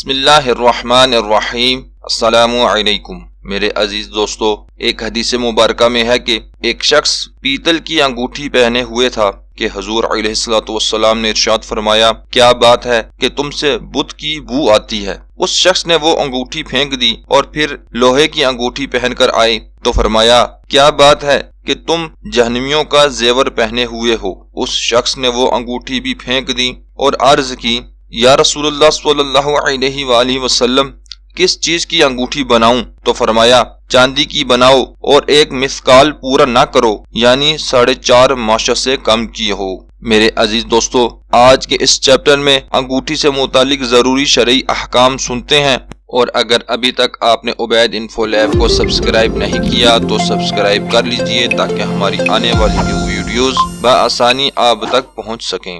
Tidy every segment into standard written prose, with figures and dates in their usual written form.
بسم اللہ الرحمن الرحیم۔ السلام علیکم میرے عزیز دوستو، ایک حدیث مبارکہ میں ہے کہ ایک شخص پیتل کی انگوٹھی پہنے ہوئے تھا کہ حضور علیہ الصلوۃ والسلام نے ارشاد فرمایا، کیا بات ہے کہ تم سے بت کی بو آتی ہے؟ اس شخص نے وہ انگوٹھی پھینک دی اور پھر لوہے کی انگوٹھی پہن کر آئے تو فرمایا، کیا بات ہے کہ تم جہنمیوں کا زیور پہنے ہوئے ہو؟ اس شخص نے وہ انگوٹھی بھی پھینک دی اور عرض کی، یا رسول اللہ صلی اللہ علیہ وآلہ وسلم، کس چیز کی انگوٹھی بناؤں؟ تو فرمایا، چاندی کی بناؤ اور ایک مثقال پورا نہ کرو، یعنی 4.5 ماشہ سے کم کی ہو۔ میرے عزیز دوستو، آج کے اس چیپٹر میں انگوٹھی سے متعلق ضروری شرعی احکام سنتے ہیں، اور اگر ابھی تک آپ نے عبید انفو لیب کو سبسکرائب نہیں کیا تو سبسکرائب کر لیجئے تاکہ ہماری آنے والی ویڈیوز بآسانی آپ تک پہنچ سکیں۔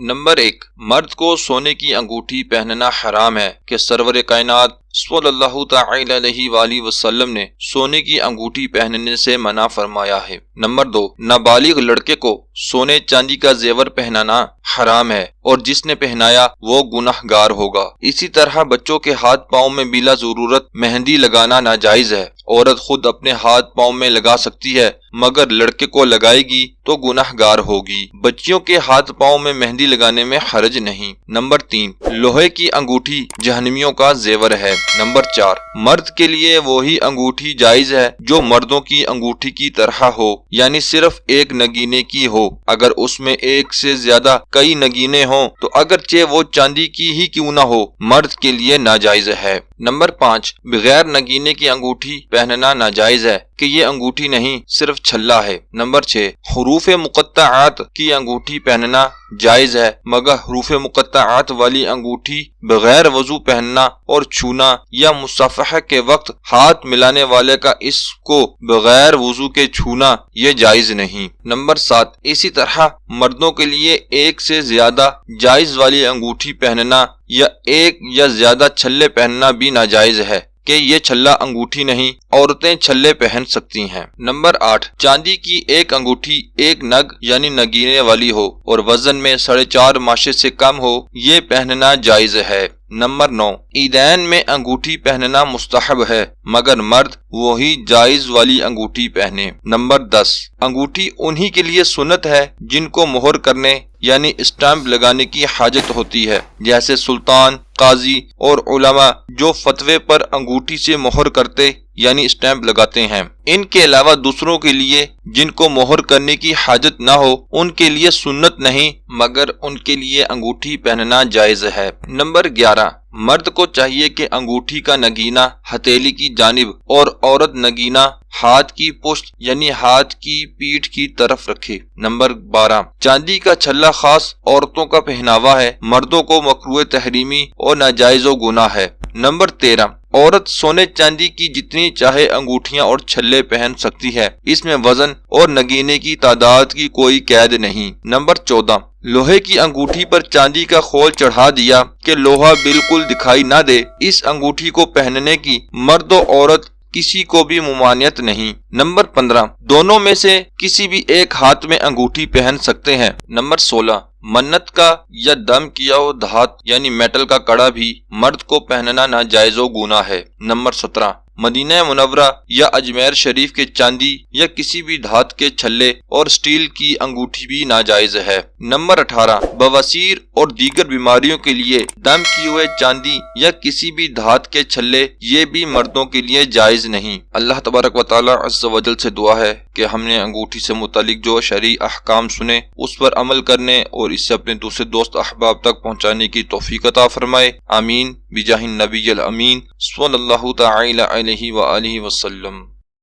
نمبر 1، مرد کو سونے کی انگوٹھی پہننا حرام ہے کہ سرور کائنات صلی اللہ تعالی علیہ وآلہ وسلم نے سونے کی انگوٹھی پہننے سے منع فرمایا ہے۔ نمبر 2، نابالغ لڑکے کو سونے چاندی کا زیور پہنانا حرام ہے اور جس نے پہنایا وہ گناہ گار ہوگا۔ اسی طرح بچوں کے ہاتھ پاؤں میں بلا ضرورت مہندی لگانا ناجائز ہے۔ عورت خود اپنے ہاتھ پاؤں میں لگا سکتی ہے مگر لڑکے کو لگائے گی تو گناہ گار ہوگی۔ بچیوں کے ہاتھ پاؤں میں مہندی لگانے میں حرج نہیں۔ نمبر 3، لوہے کی انگوٹھی جہنمیوں کا زیور ہے۔ نمبر 4، مرد کے لیے وہی انگوٹھی جائز ہے جو مردوں کی انگوٹھی کی طرح ہو، یعنی صرف ایک نگینے کی ہو۔ اگر اس میں ایک سے زیادہ کئی نگینے ہوں تو اگرچہ وہ چاندی کی ہی کیوں نہ ہو، مرد کے لیے ناجائز ہے۔ نمبر 5، بغیر نگینے کی انگوٹھی پہننا ناجائز ہے کہ یہ انگوٹھی نہیں صرف چھلا ہے۔ نمبر 6، حروف مقطعات کی انگوٹھی پہننا جائز ہے مگر حروف مقطعات والی انگوٹھی بغیر وضو پہننا اور چھونا یا مصافحہ کے وقت ہاتھ ملانے والے کا اس کو بغیر وضو کے چھونا یہ جائز نہیں۔ نمبر 7، اسی طرح مردوں کے لیے ایک سے زیادہ جائز والی انگوٹھی پہننا یا ایک یا زیادہ چھلے پہننا بھی ناجائز ہے کہ یہ چھلا انگوٹھی نہیں، عورتیں چھلے پہن سکتی ہیں۔ نمبر 8، چاندی کی ایک انگوٹھی ایک نگ یعنی نگینے والی ہو اور وزن میں 4.5 ماشے سے کم ہو، یہ پہننا جائز ہے۔ نمبر 9، عیدین میں انگوٹھی پہننا مستحب ہے مگر مرد وہی جائز والی انگوٹھی پہنے۔ نمبر 10، انگوٹھی انہی کے لیے سنت ہے جن کو مہر کرنے یعنی اسٹامپ لگانے کی حاجت ہوتی ہے، جیسے سلطان، قاضی اور علماء جو فتوے پر انگوٹھی سے مہر کرتے یعنی اسٹامپ لگاتے ہیں۔ ان کے علاوہ دوسروں کے لیے جن کو مہر کرنے کی حاجت نہ ہو ان کے لیے سنت نہیں مگر ان کے لیے انگوٹھی پہننا جائز ہے۔ نمبر 11، مرد کو چاہیے کہ انگوٹھی کا نگینہ ہتھیلی کی جانب اور عورت نگینہ ہاتھ کی پشت یعنی ہاتھ کی پیٹھ کی طرف رکھے۔ نمبر 12، چاندی کا چھلا خاص عورتوں کا پہناوا ہے، مردوں کو مکروہ تحریمی اور ناجائز و گناہ ہے۔ نمبر 13، عورت سونے چاندی کی جتنی چاہے انگوٹھیاں اور چھلے پہن سکتی ہے، اس میں وزن اور نگینے کی تعداد کی کوئی قید نہیں۔ نمبر 14، لوہے کی انگوٹھی پر چاندی کا خول چڑھا دیا کہ لوہا بالکل دکھائی نہ دے، اس انگوٹھی کو پہننے کی مرد و عورت کسی کو بھی ممانعت نہیں۔ نمبر 15، دونوں میں سے کسی بھی ایک ہاتھ میں انگوٹھی پہن سکتے ہیں۔ نمبر 16، منت کا یا دم کیا ہو دھات یعنی میٹل کا کڑا بھی مرد کو پہننا ناجائز و گناہ ہے۔ نمبر 17، مدینہ منورہ یا اجمیر شریف کے چاندی یا کسی بھی دھات کے چھلے اور سٹیل کی انگوٹھی بھی ناجائز ہے۔ نمبر 18، بواسیر اور دیگر بیماریوں کے لیے دم کیے ہوئے چاندی یا کسی بھی دھات کے چھلے یہ بھی مردوں کے لیے جائز نہیں۔ اللہ تبارک و تعالی عز و جل سے دعا ہے کہ ہم نے انگوٹھی سے متعلق جو شرعی احکام سنے اس پر عمل کرنے اور اس سے اپنے دوسرے دوست احباب تک پہنچانے کی توفیق عطا فرمائے۔ آمین بجاہ النبی الامین صلی اللہ تعالی علیہ وآلہ وسلم۔